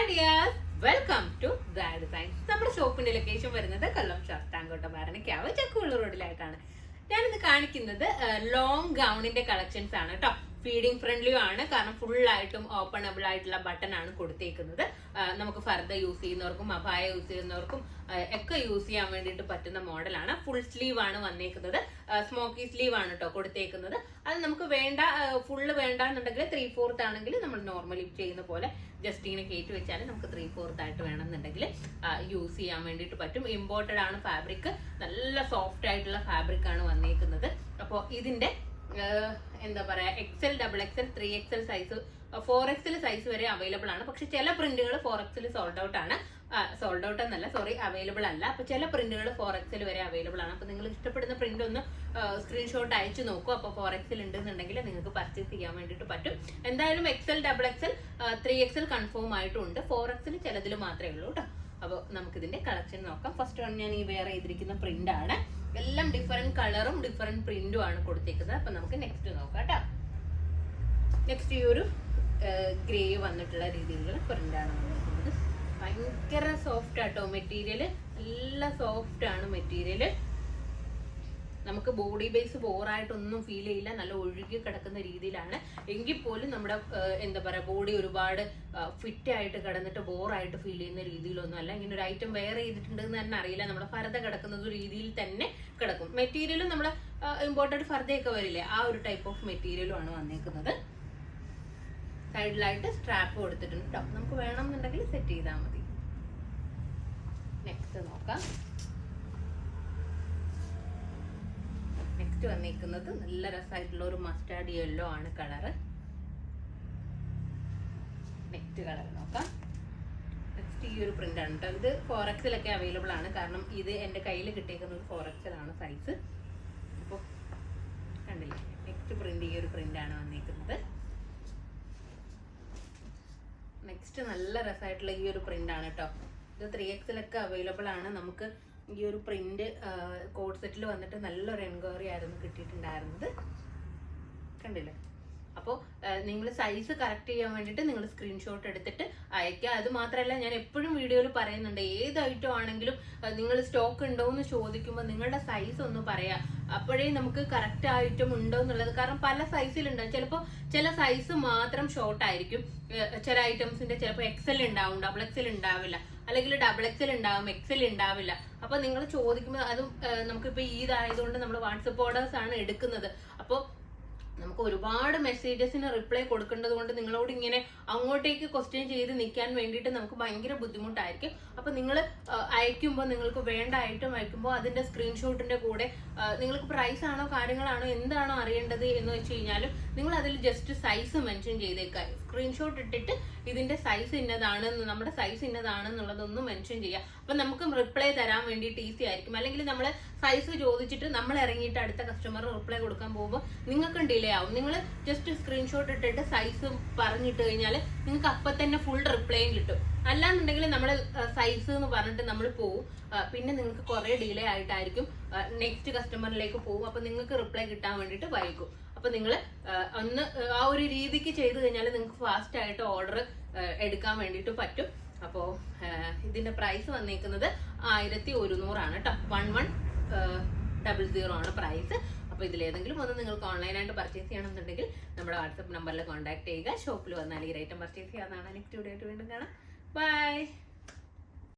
Hi dears, welcome to glad designs. നമ്മുടെ ഷോപ്പിന്റെ location വരുന്നത് കൊല്ലം ശാസ്താംകോട്ട ഭരണിക്കാവ് ചക്കുള്ള റോഡിലായിട്ടാണ്. ഞാനിന്ന് കാണിക്കുന്നത് ലോങ് ഗൗണിന്റെ കളക്ഷൻസ് ആണ് കേട്ടോ. ഫീഡിങ് ഫ്രണ്ട്ലിയും ആണ്, കാരണം ഫുൾ ആയിട്ടും ഓപ്പണബിൾ ആയിട്ടുള്ള ബട്ടൺ ആണ് കൊടുത്തേക്കുന്നത്. നമുക്ക് ഫർദർ യൂസ് ചെയ്യുന്നവർക്കും അബായ യൂസ് ചെയ്യുന്നവർക്കും ഒക്കെ യൂസ് ചെയ്യാൻ വേണ്ടിയിട്ട് പറ്റുന്ന മോഡലാണ്. ഫുൾ സ്ലീവ് ആണ് വന്നേക്കുന്നത്, സ്മോക്കി സ്ലീവ് ആണ് കേട്ടോ കൊടുത്തേക്കുന്നത്. അത് നമുക്ക് വേണ്ട, ഫുള്ള് വേണ്ട എന്നുണ്ടെങ്കിൽ 3/4 ആണെങ്കിൽ നമ്മൾ നോർമലി ചെയ്യുന്ന പോലെ ജസ്റ്റ് ഇങ്ങനെ കയറ്റി വെച്ചാൽ നമുക്ക് 3/4 ആയിട്ട് വേണമെന്നുണ്ടെങ്കിൽ യൂസ് ചെയ്യാൻ വേണ്ടിയിട്ട് പറ്റും. ഇമ്പോർട്ടഡ് ആണ് ഫാബ്രിക്, നല്ല സോഫ്റ്റ് ആയിട്ടുള്ള ഫാബ്രിക് ആണ് വന്നേക്കുന്നത്. അപ്പോൾ ഇതിന്റെ എന്താ പറയാ, XL, XXL, 3XL size, 4XL size വരെ അവൈലബിൾ ആണ്. പക്ഷെ ചില പ്രിന്റുകൾ 4XL സോൾഡ് ഔട്ട് ആണ്, സോൾഡ് ഔട്ട് എന്നല്ല, സോറി, അവൈലബിൾ അല്ല. അപ്പൊ ചില പ്രിന്റുകൾ 4XL വരെ അവൈലബിൾ ആണ്. അപ്പൊ നിങ്ങൾ ഇഷ്ടപ്പെടുന്ന പ്രിന്റ് ഒന്ന് സ്ക്രീൻഷോട്ട് അയച്ചു നോക്കൂ. അപ്പൊ 4XL ഉണ്ടെന്നുണ്ടെങ്കിൽ നിങ്ങൾക്ക് പർച്ചേസ് ചെയ്യാൻ വേണ്ടിയിട്ട് പറ്റും. എന്തായാലും XL, XXL, 3XL കൺഫേം ആയിട്ടുണ്ട്. 4XL ചിലതിൽ മാത്രമേ ഉള്ളൂ കേട്ടോ. അപ്പോൾ നമുക്കിതിന്റെ കളക്ഷൻ നോക്കാം. ഫസ്റ്റ് വൺ ഞാൻ ഈ വെയർ ചെയ്തിരിക്കുന്ന പ്രിന്റ് ആണ്. എല്ലാം ഡിഫറെന്റ് കളറും ഡിഫറെന്റ് പ്രിന്റും ആണ് കൊടുത്തേക്കുന്നത്. അപ്പൊ നമുക്ക് നെക്സ്റ്റ് നോക്കാം കേട്ടോ. നെക്സ്റ്റ് ഈ ഒരു ഗ്രേ വന്നിട്ടുള്ള രീതിയിലുള്ള പ്രിന്റ് ആണ് വന്നിരിക്കുന്നത്. ഭയങ്കര സോഫ്റ്റ് ആട്ടോ മെറ്റീരിയല്, നല്ല സോഫ്റ്റ് ആണ് മെറ്റീരിയല്. നമുക്ക് ബോഡി ബേസ് ബോറായിട്ടൊന്നും ഫീൽ ചെയ്യില്ല, നല്ല ഒഴുകി കിടക്കുന്ന രീതിയിലാണ്. എങ്കിൽ പോലും നമ്മുടെ എന്താ പറയാ, ബോഡി ഒരുപാട് ഫിറ്റ് ആയിട്ട് കിടന്നിട്ട് ബോറായിട്ട് ഫീൽ ചെയ്യുന്ന രീതിയിലൊന്നും അല്ല. ഇങ്ങനെ ഒരു ഐറ്റം വെയർ ചെയ്തിട്ടുണ്ടെന്ന് തന്നെ അറിയില്ല, നമ്മുടെ ഫർദ കിടക്കുന്നത് രീതിയിൽ തന്നെ കിടക്കും. മെറ്റീരിയലും നമ്മളെ ഇമ്പോർട്ടഡ് ഫർദയൊക്കെ വരില്ലേ, ആ ഒരു ടൈപ്പ് ഓഫ് മെറ്റീരിയലും ആണ് വന്നേക്കുന്നത്. സൈഡിലായിട്ട് സ്ട്രാപ്പ് കൊടുത്തിട്ടുണ്ട് കേട്ടോ. നമുക്ക് വേണമെന്നുണ്ടെങ്കിൽ സെറ്റ് ചെയ്താൽ മതി. നെക്സ്റ്റ് നോക്കാം. നെക്സ്റ്റ് വന്നിരിക്കുന്നത് നല്ല രസമായിട്ടുള്ള ഒരു മസ്റ്റാർഡ് യെല്ലോ ആണ് കളറ്. നെക്സ്റ്റ് കളർ നോക്കാം. നെക്സ്റ്റ് ഈ ഒരു പ്രിന്റ് ആണ് കേട്ടോ. ഇത് 4XL ഒക്കെ അവൈലബിൾ ആണ്, കാരണം ഇത് എൻ്റെ കയ്യിൽ കിട്ടിയിരിക്കുന്നത് 4XL ആണ് സൈസ്. അപ്പോൾ കണ്ടില്ലേ, നെക്സ്റ്റ് പ്രിന്റ് ഈ ഒരു പ്രിന്റ് ആണ് വന്നിരിക്കുന്നത്. നെക്സ്റ്റ് നല്ല രസമായിട്ടുള്ള ഈ ഒരു പ്രിന്റ് ആണ് കേട്ടോ. ഇത് 3XL ഒക്കെ അവൈലബിൾ ആണ്. നമുക്ക് ഈ ഒരു പ്രിന്റ് കോഡ് സെറ്റിൽ വന്നിട്ട് നല്ലൊരു എൻക്വയറി ആയിരുന്നു കിട്ടിയിട്ടുണ്ടായിരുന്നത്, കണ്ടില്ലേ. അപ്പോൾ നിങ്ങൾ സൈസ് കറക്റ്റ് ചെയ്യാൻ വേണ്ടിയിട്ട് നിങ്ങൾ സ്ക്രീൻഷോട്ട് എടുത്തിട്ട് അയക്കുക. അത് മാത്രമല്ല, ഞാൻ എപ്പോഴും വീഡിയോയിൽ പറയുന്നുണ്ട്, ഏത് ഐറ്റം ആണെങ്കിലും നിങ്ങൾ സ്റ്റോക്ക് ഉണ്ടോ എന്ന് ചോദിക്കുമ്പോൾ നിങ്ങളുടെ സൈസ് ഒന്ന് പറയാം. അപ്പോഴേ നമുക്ക് കറക്റ്റ് ഐറ്റം ഉണ്ടോ എന്നുള്ളത്. കാരണം പല സൈസിലുണ്ടാവും. ചിലപ്പോൾ ചില സൈസ് മാത്രം ഷോർട്ട് ആയിരിക്കും. ചില ഐറ്റംസിന്റെ ചിലപ്പോൾ XL ഉണ്ടാവും, XXL ഉണ്ടാവില്ല, അല്ലെങ്കിൽ XXL ഉണ്ടാവും, XL ഉണ്ടാവില്ല. അപ്പൊ നിങ്ങൾ ചോദിക്കുമ്പോൾ അതും നമുക്കിപ്പോൾ ഇതായതുകൊണ്ട് നമ്മൾ വാട്സപ്പ് ഓർഡേഴ്സ് ആണ് എടുക്കുന്നത്. അപ്പോൾ നമുക്ക് ഒരുപാട് മെസ്സേജസിന് റിപ്ലൈ കൊടുക്കേണ്ടത് കൊണ്ട് നിങ്ങളോട് ഇങ്ങനെ അങ്ങോട്ടേക്ക് ക്വസ്റ്റ്യൻ ചെയ്ത് നിൽക്കാൻ വേണ്ടിയിട്ട് നമുക്ക് ഭയങ്കര ബുദ്ധിമുട്ടായിരിക്കും. അപ്പൊ നിങ്ങൾ അയക്കുമ്പോൾ, നിങ്ങൾക്ക് വേണ്ട ഐറ്റം അയക്കുമ്പോൾ അതിന്റെ സ്ക്രീൻഷോട്ടിന്റെ കൂടെ നിങ്ങൾക്ക് പ്രൈസ് ആണോ കാര്യങ്ങളാണോ എന്താണോ അറിയേണ്ടത് എന്ന് വെച്ച് കഴിഞ്ഞാൽ നിങ്ങൾ അതിൽ ജസ്റ്റ് സൈസ് മെൻഷൻ ചെയ്തേക്കാം. സ്ക്രീൻഷോട്ട് ഇട്ടിട്ട് ഇതിന്റെ സൈസ് ഇന്നതാണ്, നമ്മുടെ സൈസ് ഇന്നതാണെന്നുള്ളതൊന്ന് മെൻഷൻ ചെയ്യാം. അപ്പൊ നമുക്ക് റിപ്ലൈ തരാൻ വേണ്ടിയിട്ട് ഈസി ആയിരിക്കും. അല്ലെങ്കിൽ നമ്മൾ സൈസ് ചോദിച്ചിട്ട് നമ്മൾ ഇറങ്ങിയിട്ട് അടുത്ത കസ്റ്റമർ റിപ്ലൈ കൊടുക്കാൻ പോകുമ്പോൾ നിങ്ങൾക്കും ഡിലേ ആവും. നിങ്ങൾ ജസ്റ്റ് സ്ക്രീൻഷോട്ട് ഇട്ടിട്ട് സൈസ് പറഞ്ഞിട്ട് കഴിഞ്ഞാൽ നിങ്ങൾക്ക് അപ്പം തന്നെ ഫുൾ റിപ്ലൈയും കിട്ടും. അല്ലാന്നുണ്ടെങ്കിൽ നമ്മൾ സൈസ് എന്ന് പറഞ്ഞിട്ട് നമ്മൾ പോവും, പിന്നെ നിങ്ങൾക്ക് കുറെ ഡിലേ ആയിട്ടായിരിക്കും നെക്സ്റ്റ് കസ്റ്റമറിലേക്ക് പോകും. അപ്പൊ നിങ്ങൾക്ക് റിപ്ലൈ കിട്ടാൻ വേണ്ടിയിട്ട് വൈകും. അപ്പൊ നിങ്ങൾ ഒന്ന് ആ ഒരു രീതിക്ക് ചെയ്ത് കഴിഞ്ഞാൽ നിങ്ങൾക്ക് ഫാസ്റ്റ് ആയിട്ട് ഓർഡർ എടുക്കാൻ വേണ്ടിയിട്ട് പറ്റും. അപ്പോൾ ഇതിന്റെ പ്രൈസ് വന്നേക്കുന്നത് 1100 ആണ് കേട്ടോ. 1100 ആണ് പ്രൈസ്. അപ്പോൾ ഇതിലേതെങ്കിലും ഒന്ന് നിങ്ങൾക്ക് ഓൺലൈനായിട്ട് പർച്ചേസ് ചെയ്യണമെന്നുണ്ടെങ്കിൽ നമ്മുടെ വാട്സപ്പ് നമ്പറിൽ കോൺടാക്ട് ചെയ്യുക. ഷോപ്പിൽ വന്നാൽ ഈ ഐറ്റം പർച്ചേസ് ചെയ്യാവുന്നതാണ്. നെക്സ്റ്റ് വീഡിയോ ആയിട്ട് വീണ്ടും കാണാം. ബൈ.